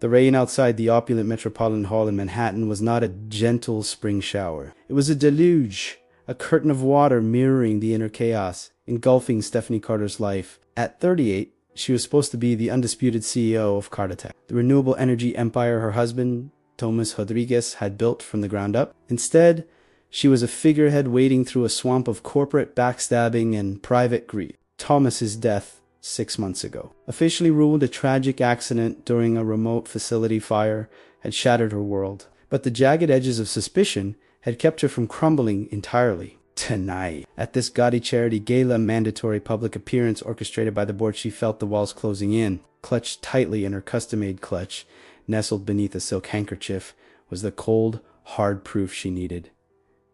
The rain outside the opulent Metropolitan Hall in Manhattan was not a gentle spring shower. It was a deluge, a curtain of water mirroring the inner chaos, engulfing Stephanie Carter's life. At 38, she was supposed to be the undisputed CEO of Cartatech, the renewable energy empire her husband, Tomas Rodriguez, had built from the ground up. Instead, she was a figurehead wading through a swamp of corporate backstabbing and private greed. Thomas's death 6 months ago, officially ruled a tragic accident during a remote facility fire, had shattered her world. But the jagged edges of suspicion had kept her from crumbling entirely. Tonight, at this gaudy charity gala mandatory public appearance orchestrated by the board, she felt the walls closing in. Clutched tightly in her custom-made clutch, nestled beneath a silk handkerchief, was the cold, hard proof she needed.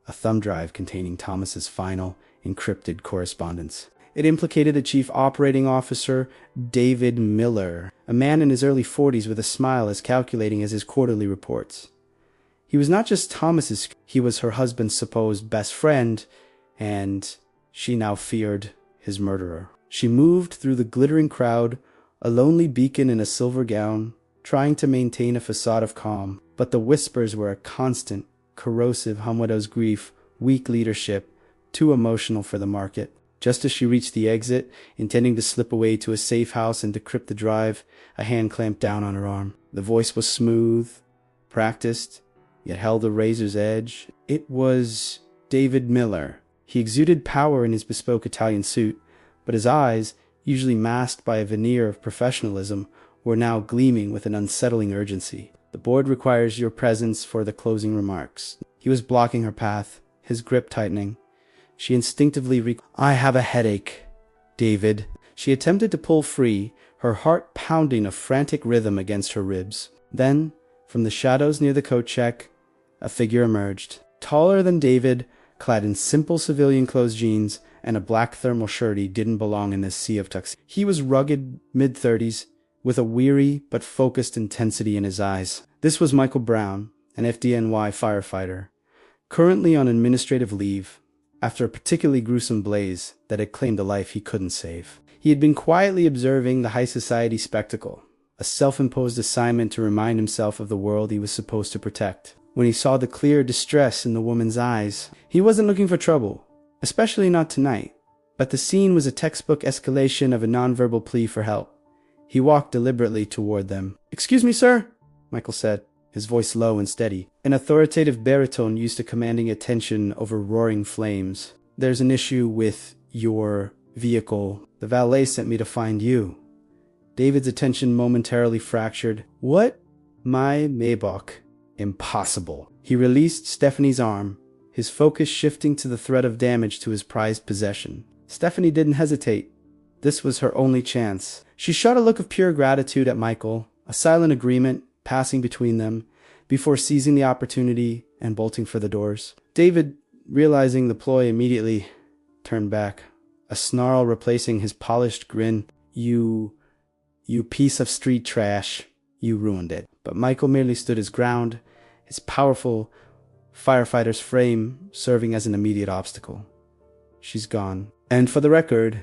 A thumb drive containing Thomas's final, encrypted correspondence. It implicated the chief operating officer, David Miller, a man in his early 40s with a smile as calculating as his quarterly reports. He was not just Thomas's, he was her husband's supposed best friend, and she now feared his murderer. She moved through the glittering crowd, a lonely beacon in a silver gown, trying to maintain a facade of calm. But the whispers were a constant, corrosive hum. Widow's grief, weak leadership, too emotional for the market. Just as she reached the exit, intending to slip away to a safe house and decrypt the drive, a hand clamped down on her arm. The voice was smooth, practiced, yet held a razor's edge. It was David Miller. He exuded power in his bespoke Italian suit, but his eyes, usually masked by a veneer of professionalism, were now gleaming with an unsettling urgency. The board requires your presence for the closing remarks. He was blocking her path, his grip tightening. She instinctively I have a headache, David. She attempted to pull free, her heart pounding a frantic rhythm against her ribs. Then, from the shadows near the coat check, a figure emerged. Taller than David, clad in simple civilian clothes, jeans, and a black thermal shirt. He didn't belong in this sea of tuxedos. He was rugged, mid-30s, with a weary but focused intensity in his eyes. This was Michael Brown, an FDNY firefighter, currently on administrative leave after a particularly gruesome blaze that had claimed a life he couldn't save. He had been quietly observing the high society spectacle, a self-imposed assignment to remind himself of the world he was supposed to protect. When he saw the clear distress in the woman's eyes, he wasn't looking for trouble, especially not tonight. But the scene was a textbook escalation of a nonverbal plea for help. He walked deliberately toward them. "Excuse me, sir," Michael said, his voice low and steady, an authoritative baritone used to commanding attention over roaring flames. "There's an issue with your vehicle. The valet sent me to find you." David's attention momentarily fractured. "What? My Maybach? Impossible." He released Stephanie's arm, his focus shifting to the threat of damage to his prized possession. Stephanie didn't hesitate. This was her only chance. She shot a look of pure gratitude at Michael, a silent agreement passing between them, before seizing the opportunity and bolting for the doors. David, realizing the ploy immediately, turned back, a snarl replacing his polished grin. You piece of street trash. You ruined it." But Michael merely stood his ground, his powerful firefighter's frame serving as an immediate obstacle. "She's gone. And for the record,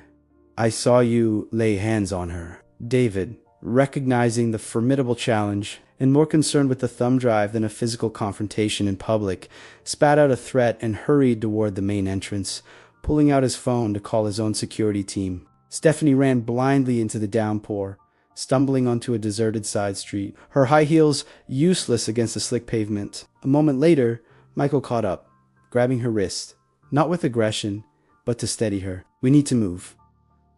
I saw you lay hands on her." David, recognizing the formidable challenge and more concerned with the thumb drive than a physical confrontation in public, spat out a threat and hurried toward the main entrance, pulling out his phone to call his own security team. Stephanie ran blindly into the downpour, stumbling onto a deserted side street, her high heels useless against the slick pavement. A moment later, Michael caught up, grabbing her wrist, not with aggression, but to steady her. "We need to move."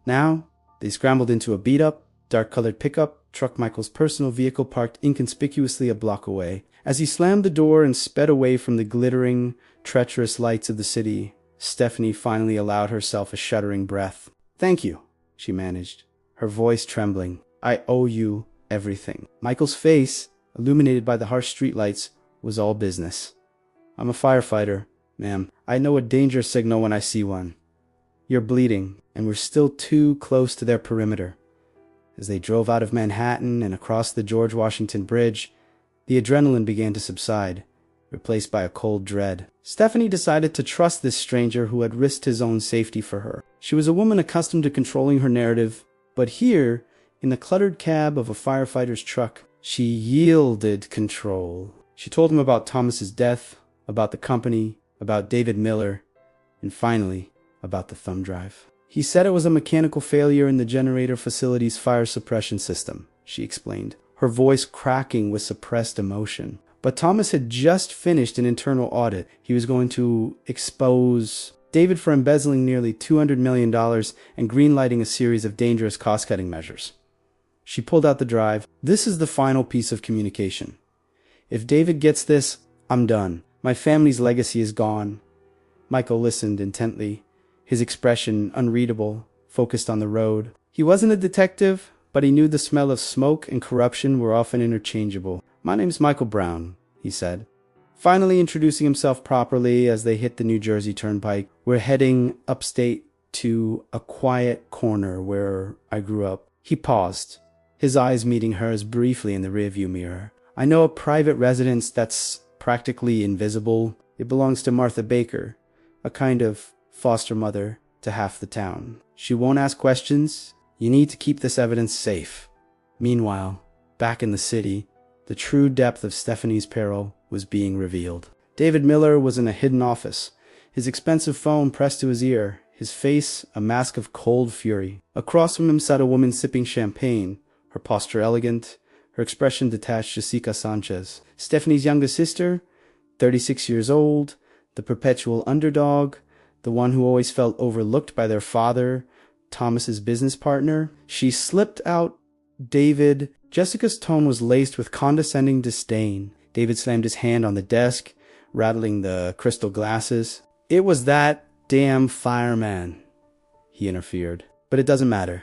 Now, they scrambled into a beat-up, dark-colored pickup truck, Michael's personal vehicle parked inconspicuously a block away. As he slammed the door and sped away from the glittering, treacherous lights of the city, Stephanie finally allowed herself a shuddering breath. "Thank you," she managed, her voice trembling. "I owe you everything." Michael's face, illuminated by the harsh streetlights, was all business. "I'm a firefighter, ma'am. I know a danger signal when I see one. You're bleeding, and we're still too close to their perimeter." As they drove out of Manhattan and across the George Washington Bridge, the adrenaline began to subside, replaced by a cold dread. Stephanie decided to trust this stranger who had risked his own safety for her. She was a woman accustomed to controlling her narrative, but here, in the cluttered cab of a firefighter's truck, She yielded control. She told him about Thomas's death, about the company, about David Miller, and finally, about the thumb drive. He said it was a mechanical failure in the generator facility's fire suppression system, she explained, her voice cracking with suppressed emotion. But Thomas had just finished an internal audit. He was going to expose David for embezzling nearly $200 million and greenlighting a series of dangerous cost-cutting measures. She pulled out the drive. This is the final piece of communication. If David gets this, I'm done. My family's legacy is gone. Michael listened intently, his expression unreadable, focused on the road. He wasn't a detective, but he knew the smell of smoke and corruption were often interchangeable. "My name's Michael Brown," he said, finally introducing himself properly as they hit the New Jersey Turnpike. "We're heading upstate to a quiet corner where I grew up." He paused, his eyes meeting hers briefly in the rearview mirror. "I know a private residence that's practically invisible. It belongs to Martha Baker, a kind of foster mother to half the town. She won't ask questions. You need to keep this evidence safe." Meanwhile, back in the city, the true depth of Stephanie's peril was being revealed. David Miller was in a hidden office, his expensive phone pressed to his ear, his face a mask of cold fury. Across from him sat a woman sipping champagne, her posture elegant, her expression detached. Jessica Sanchez, Stephanie's younger sister, 36 years old, the perpetual underdog, the one who always felt overlooked by their father, Thomas's business partner. She slipped out David. Jessica's tone was laced with condescending disdain. David slammed his hand on the desk, rattling the crystal glasses. "It was that damn fireman," he interfered. "But it doesn't matter.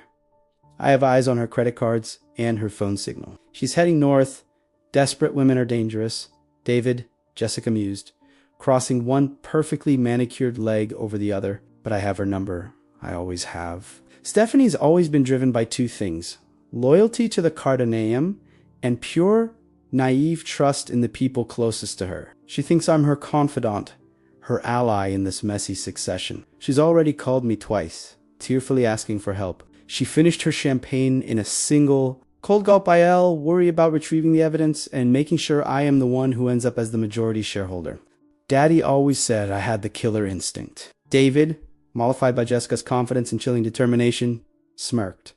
I have eyes on her credit cards and her phone signal. She's heading north. Desperate women are dangerous." David, Jessica mused, crossing one perfectly manicured leg over the other. "But I have her number. I always have." Stephanie's always been driven by two things: loyalty to the Cardaneum and pure, naive trust in the people closest to her. She thinks I'm her confidant, her ally in this messy succession. She's already called me twice, tearfully asking for help. She finished her champagne in a single cold gulp. "I'll worry about retrieving the evidence and making sure I am the one who ends up as the majority shareholder. Daddy always said I had the killer instinct." David, mollified by Jessica's confidence and chilling determination, smirked.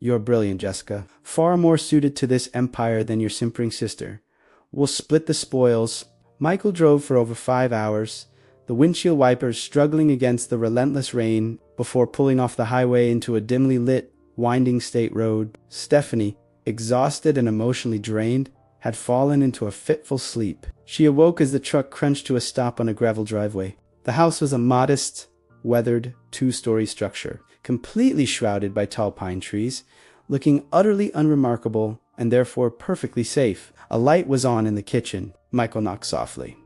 "You're brilliant, Jessica. Far more suited to this empire than your simpering sister. We'll split the spoils." Michael drove for over 5 hours, the windshield wipers struggling against the relentless rain before pulling off the highway into a dimly lit, winding state road. Stephanie, exhausted and emotionally drained, had fallen into a fitful sleep. She awoke as the truck crunched to a stop on a gravel driveway. The house was a modest, weathered, 2-story structure, completely shrouded by tall pine trees, looking utterly unremarkable and therefore perfectly safe. A light was on in the kitchen. Michael knocked softly,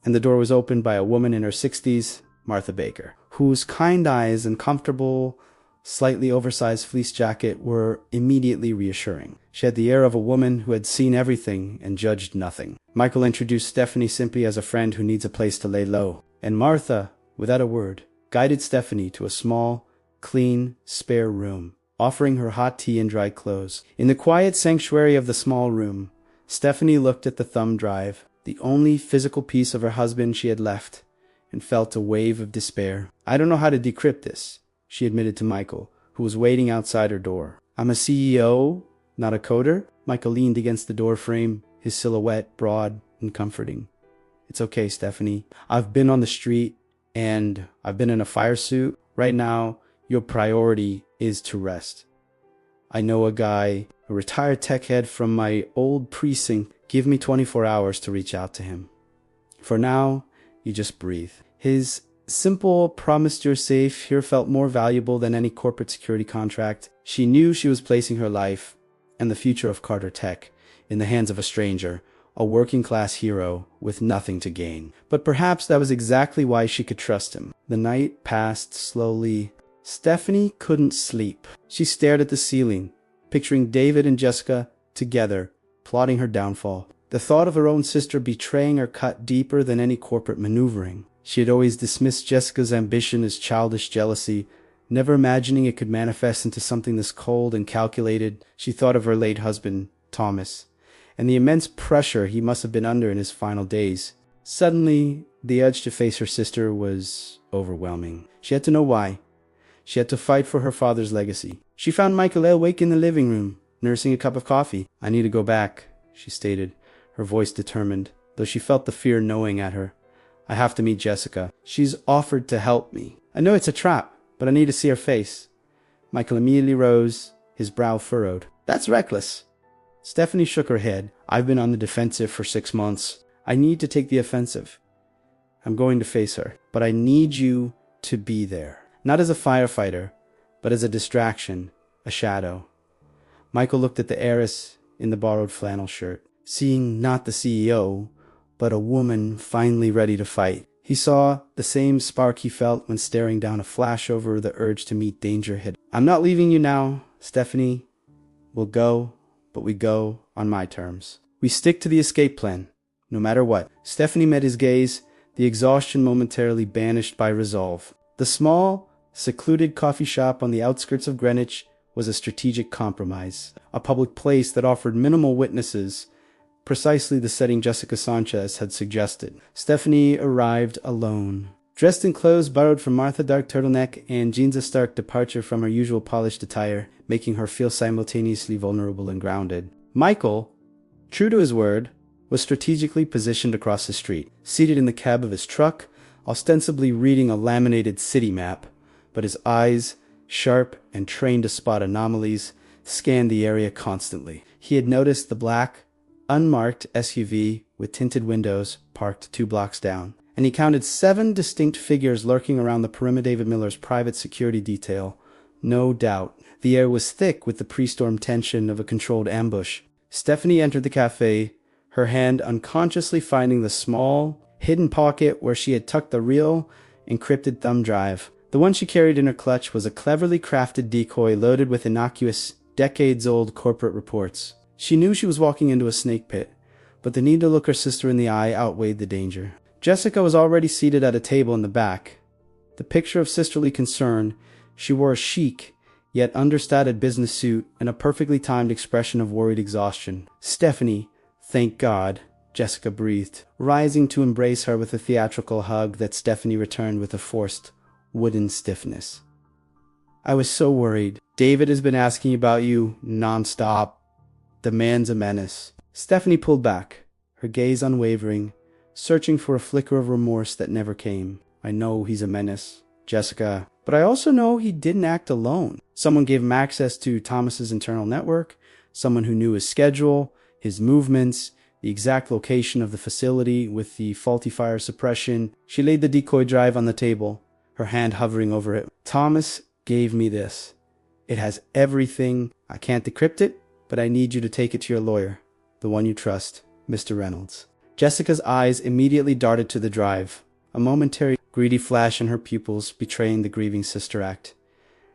and the door was opened by a woman in her 60s, Martha Baker, whose kind eyes and comfortable, slightly oversized fleece jacket were immediately reassuring. She had the air of a woman who had seen everything and judged nothing. Michael introduced Stephanie simply as a friend who needs a place to lay low, and Martha, without a word, guided Stephanie to a small, clean, spare room, offering her hot tea and dry clothes. In the quiet sanctuary of the small room, Stephanie looked at the thumb drive, the only physical piece of her husband she had left, and felt a wave of despair. "I don't know how to decrypt this," she admitted to Michael, who was waiting outside her door. "I'm a CEO, not a coder." Michael leaned against the door frame, his silhouette broad and comforting. "It's okay, Stephanie. I've been on the street, and I've been in a fire suit. Right now, your priority is to rest. I know a guy, a retired tech head from my old precinct. Give me 24 hours to reach out to him. For now, you just breathe." His simple promise you're safe here felt more valuable than any corporate security contract. She knew she was placing her life and the future of Carter Tech in the hands of a stranger, a working-class hero with nothing to gain. But perhaps that was exactly why she could trust him. The night passed slowly. Stephanie couldn't sleep. She stared at the ceiling, picturing David and Jessica together, plotting her downfall. The thought of her own sister betraying her cut deeper than any corporate maneuvering. She had always dismissed Jessica's ambition as childish jealousy, never imagining it could manifest into something this cold and calculated. She thought of her late husband, Thomas, and the immense pressure he must have been under in his final days. Suddenly, the urge to face her sister was overwhelming. She had to know why. She had to fight for her father's legacy. She found Michael awake in the living room, nursing a cup of coffee. "I need to go back," she stated, her voice determined, though she felt the fear gnawing at her. "I have to meet Jessica. She's offered to help me. I know it's a trap, but I need to see her face." Michael immediately rose, his brow furrowed. "That's reckless." Stephanie shook her head. "I've been on the defensive for 6 months. I need to take the offensive. I'm going to face her, but I need you to be there. Not as a firefighter, but as a distraction, a shadow." Michael looked at the heiress in the borrowed flannel shirt, seeing not the CEO, but a woman finally ready to fight. He saw the same spark he felt when staring down a flashover the urge to meet danger hid. "I'm not leaving you now, Stephanie. We'll go, but we go on my terms. We stick to the escape plan, no matter what." Stephanie met his gaze, the exhaustion momentarily banished by resolve. The small, secluded coffee shop on the outskirts of Greenwich was a strategic compromise, a public place that offered minimal witnesses, precisely the setting Jessica Sanchez had suggested. Stephanie arrived alone. Dressed in clothes borrowed from Martha dark turtleneck and jeans a stark departure from her usual polished attire, making her feel simultaneously vulnerable and grounded. Michael, true to his word, was strategically positioned across the street, seated in the cab of his truck, ostensibly reading a laminated city map, but his eyes, sharp and trained to spot anomalies, scanned the area constantly. He had noticed the black, unmarked SUV with tinted windows parked 2 blocks down, and he counted 7 distinct figures lurking around the perimeter of David Miller's private security detail. No doubt, the air was thick with the pre-storm tension of a controlled ambush. Stephanie entered the cafe, her hand unconsciously finding the small, hidden pocket where she had tucked the real, encrypted thumb drive. The one she carried in her clutch was a cleverly crafted decoy loaded with innocuous, decades-old corporate reports. She knew she was walking into a snake pit, but the need to look her sister in the eye outweighed the danger. Jessica was already seated at a table in the back. The picture of sisterly concern, she wore a chic, yet understated business suit and a perfectly timed expression of worried exhaustion. "Stephanie, thank God," Jessica breathed, rising to embrace her with a theatrical hug that Stephanie returned with a forced, wooden stiffness. "I was so worried. David has been asking about you nonstop. The man's a menace." Stephanie pulled back, her gaze unwavering, searching for a flicker of remorse that never came. "I know he's a menace, Jessica, but I also know he didn't act alone. Someone gave him access to Thomas's internal network, someone who knew his schedule, his movements, the exact location of the facility with the faulty fire suppression." She laid the decoy drive on the table, her hand hovering over it. "Thomas gave me this. It has everything. I can't decrypt it, but I need you to take it to your lawyer, the one you trust, Mr. Reynolds." Jessica's eyes immediately darted to the drive, a momentary greedy flash in her pupils betraying the grieving sister act.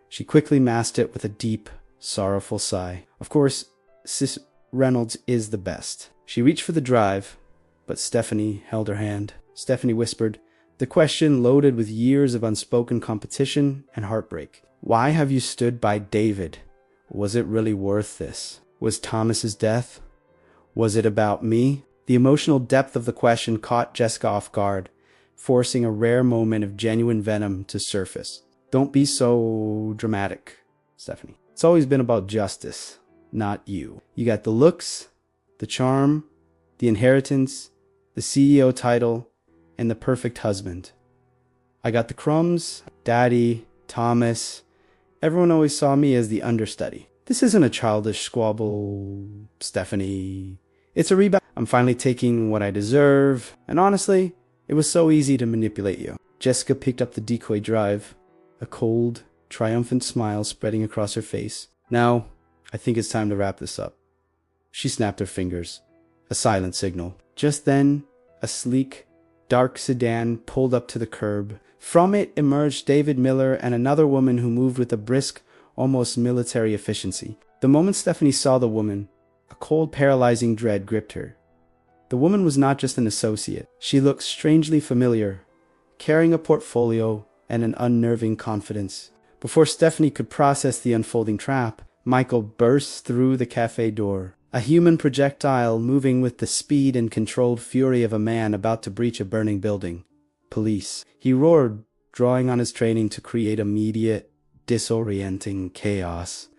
She quickly masked it with a deep, sorrowful sigh. Of course, Sis Reynolds is the best. She reached for the drive, but Stephanie held her hand. Stephanie whispered, the question loaded with years of unspoken competition and heartbreak. "Why have you stood by David? Was it really worth this? Was Thomas's death? Was it about me?" The emotional depth of the question caught Jessica off guard, forcing a rare moment of genuine venom to surface. "Don't be so dramatic, Stephanie. It's always been about justice, not you. You got the looks, the charm, the inheritance, the CEO title, and the perfect husband. I got the crumbs, Daddy, Thomas. Everyone always saw me as the understudy. This isn't a childish squabble, Stephanie. It's a rebound. I'm finally taking what I deserve. And honestly, it was so easy to manipulate you." Jessica picked up the decoy drive, a cold, triumphant smile spreading across her face. "Now, I think it's time to wrap this up." She snapped her fingers, a silent signal. Just then, a sleek, dark sedan pulled up to the curb. From it emerged David Miller and another woman who moved with a brisk, almost military efficiency. The moment Stephanie saw the woman, a cold, paralyzing dread gripped her. The woman was not just an associate. She looked strangely familiar, carrying a portfolio and an unnerving confidence. Before Stephanie could process the unfolding trap, Michael burst through the cafe door. A human projectile moving with the speed and controlled fury of a man about to breach a burning building. Police. He roared, drawing on his training to create immediate, disorienting chaos.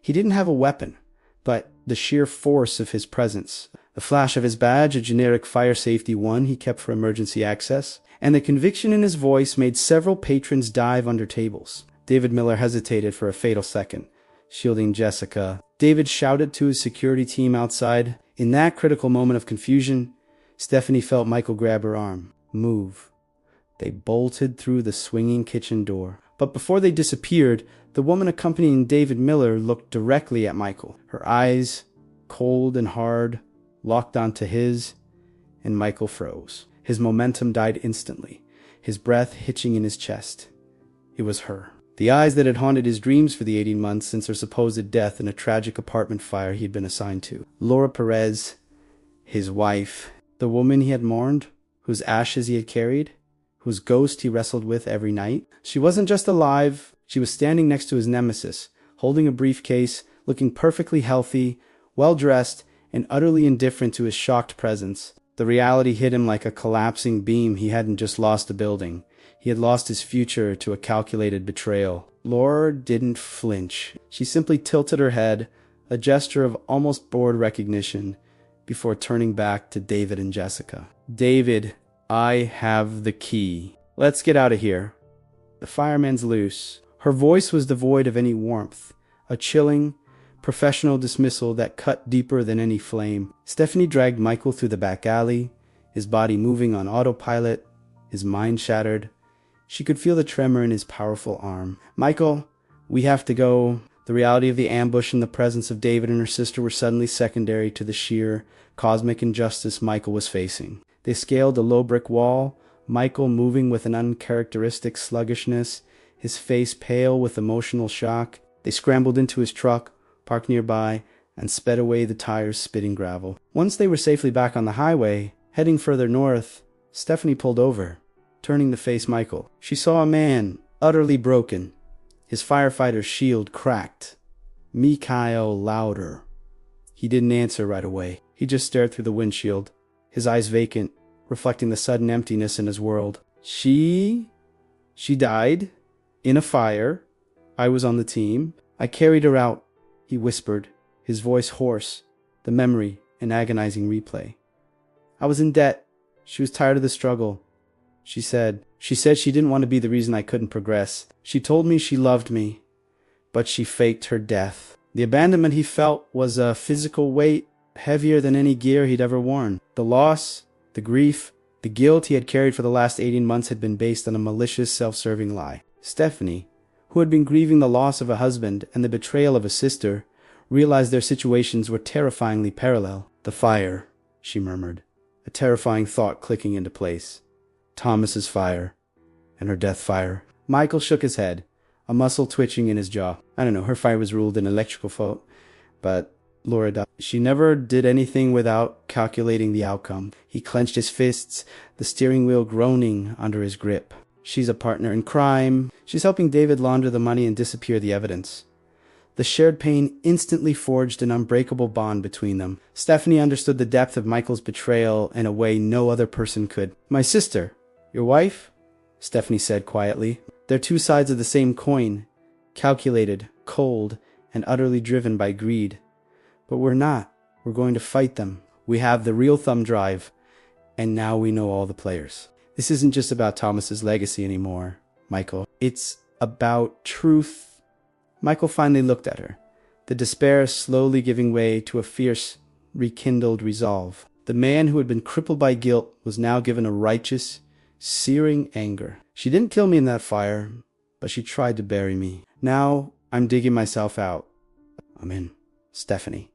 He didn't have a weapon, but the sheer force of his presence, the flash of his badge, a generic fire safety one he kept for emergency access, and the conviction in his voice made several patrons dive under tables. David Miller hesitated for a fatal second, shielding Jessica. David shouted to his security team outside. In that critical moment of confusion, Stephanie felt Michael grab her arm. Move. They bolted through the swinging kitchen door. But before they disappeared, the woman accompanying David Miller looked directly at Michael. Her eyes, cold and hard, locked onto his, and Michael froze. His momentum died instantly, his breath hitching in his chest. It was her. The eyes that had haunted his dreams for the 18 months since her supposed death in a tragic apartment fire he had been assigned to. Laura Perez, his wife, the woman he had mourned, whose ashes he had carried, whose ghost he wrestled with every night. She wasn't just alive, she was standing next to his nemesis, holding a briefcase, looking perfectly healthy, well-dressed, and utterly indifferent to his shocked presence. The reality hit him like a collapsing beam. He hadn't just lost a building. He had lost his future to a calculated betrayal. Laura didn't flinch. She simply tilted her head, a gesture of almost bored recognition, before turning back to David and Jessica. David, I have the key. Let's get out of here. The fireman's loose. Her voice was devoid of any warmth, a chilling, professional dismissal that cut deeper than any flame. Stephanie dragged Michael through the back alley, his body moving on autopilot, his mind shattered. She could feel the tremor in his powerful arm. Michael, we have to go. The reality of the ambush and the presence of David and her sister were suddenly secondary to the sheer, cosmic injustice Michael was facing. They scaled a low brick wall, Michael moving with an uncharacteristic sluggishness, his face pale with emotional shock. They scrambled into his truck, parked nearby, and sped away, the tires spitting gravel. Once they were safely back on the highway, heading further north, Stephanie pulled over, turning to face Michael. She saw a man, utterly broken, his firefighter's shield cracked. Mikhail Lauder. He didn't answer right away. He just stared through the windshield, his eyes vacant, reflecting the sudden emptiness in his world. She died in a fire. I was on the team. I carried her out, he whispered, his voice hoarse, the memory an agonizing replay. I was in debt. She was tired of the struggle. She said she didn't want to be the reason I couldn't progress. She told me she loved me, but she faked her death. The abandonment he felt was a physical weight heavier than any gear he'd ever worn. The loss, the grief, the guilt he had carried for the last 18 months had been based on a malicious, self-serving lie. Stephanie, who had been grieving the loss of a husband and the betrayal of a sister, realized their situations were terrifyingly parallel. The fire, she murmured, a terrifying thought clicking into place. Thomas's fire, and her death fire. Michael shook his head, a muscle twitching in his jaw. I don't know, her fire was ruled an electrical fault, but Laura died. She never did anything without calculating the outcome. He clenched his fists, the steering wheel groaning under his grip. She's a partner in crime. She's helping David launder the money and disappear the evidence. The shared pain instantly forged an unbreakable bond between them. Stephanie understood the depth of Michael's betrayal in a way no other person could. My sister, your wife? Stephanie said quietly. They're two sides of the same coin, calculated, cold, and utterly driven by greed. But we're not. We're going to fight them. We have the real thumb drive, and now we know all the players. This isn't just about Thomas's legacy anymore, Michael. It's about truth. Michael finally looked at her, the despair slowly giving way to a fierce, rekindled resolve. The man who had been crippled by guilt was now given a righteous, searing anger. She didn't kill me in that fire, but she tried to bury me. Now I'm digging myself out. I'm in. Stephanie.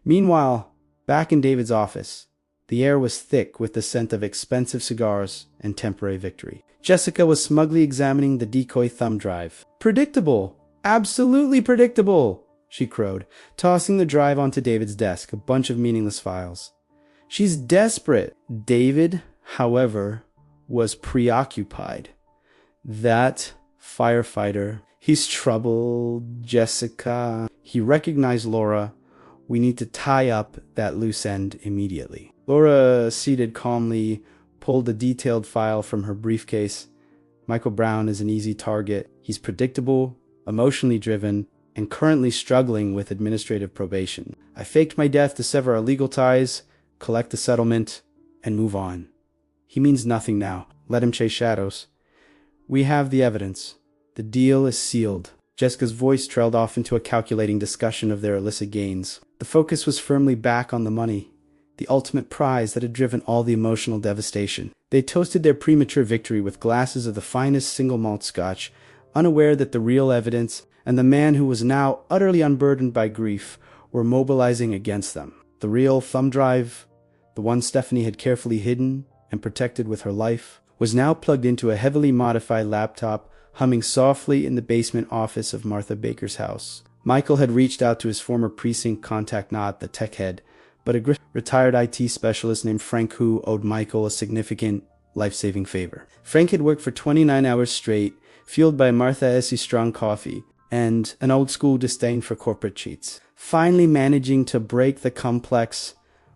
Meanwhile, back in David's office, the air was thick with the scent of expensive cigars and temporary victory. Jessica was smugly examining the decoy thumb drive. Predictable! Absolutely predictable! She crowed, tossing the drive onto David's desk, a bunch of meaningless files. She's desperate. David, however, was preoccupied. That firefighter. He's troubled. Jessica. He recognized Laura, We need to tie up that loose end immediately. Laura, seated calmly, pulled a detailed file from her briefcase. Michael Brown is an easy target. He's predictable, emotionally driven, and currently struggling with administrative probation. I faked my death to sever our legal ties, collect the settlement, and move on. He means nothing now. Let him chase shadows. We have the evidence. The deal is sealed. Jessica's voice trailed off into a calculating discussion of their illicit gains. The focus was firmly back on the money, the ultimate prize that had driven all the emotional devastation. They toasted their premature victory with glasses of the finest single malt scotch, unaware that the real evidence and the man who was now utterly unburdened by grief were mobilizing against them. The real thumb drive, the one Stephanie had carefully hidden and protected with her life, was now plugged into a heavily modified laptop humming softly in the basement office of Martha Baker's house. Michael had reached out to his former precinct contact, not the tech head, but a retired IT specialist named Frank, who owed Michael a significant life-saving favor. Frank had worked for 29 hours straight, fueled by Martha S.E. strong coffee and an old-school disdain for corporate cheats. Finally managing to break the complex,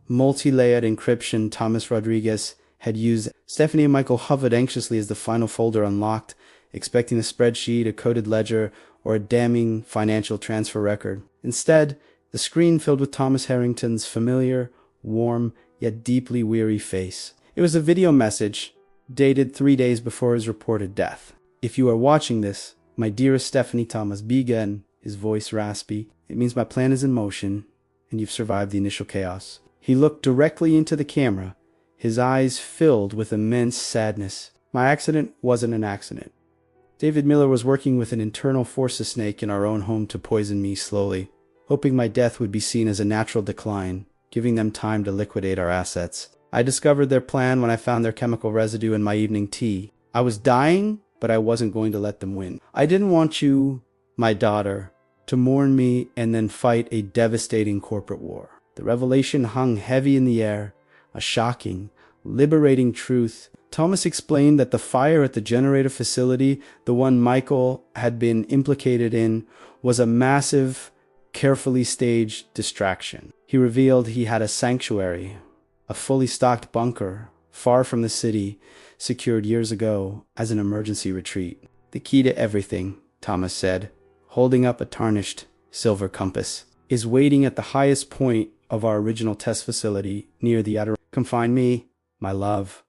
multi-layered encryption Thomas Rodriguez had used, Stephanie and Michael hovered anxiously as the final folder unlocked, expecting a spreadsheet, a coded ledger, or a damning financial transfer record. Instead, the screen filled with Thomas Harrington's familiar, warm, yet deeply weary face. It was a video message, dated 3 days before his reported death. If you are watching this, my dearest Stephanie Thomas, begin, his voice raspy. It means my plan is in motion, and you've survived the initial chaos. He looked directly into the camera, his eyes filled with immense sadness. My accident wasn't an accident. David Miller was working with an internal forces snake in our own home to poison me slowly, hoping my death would be seen as a natural decline, giving them time to liquidate our assets. I discovered their plan when I found their chemical residue in my evening tea. I was dying, but I wasn't going to let them win. I didn't want you, my daughter, to mourn me and then fight a devastating corporate war. The revelation hung heavy in the air, a shocking, liberating truth. Thomas explained that the fire at the generator facility, the one Michael had been implicated in, was a massive, carefully staged distraction. He revealed he had a sanctuary, a fully stocked bunker, far from the city, secured years ago as an emergency retreat. The key to everything, Thomas said, holding up a tarnished silver compass, is waiting at the highest point of our original test facility near the outer. Confine me, my love,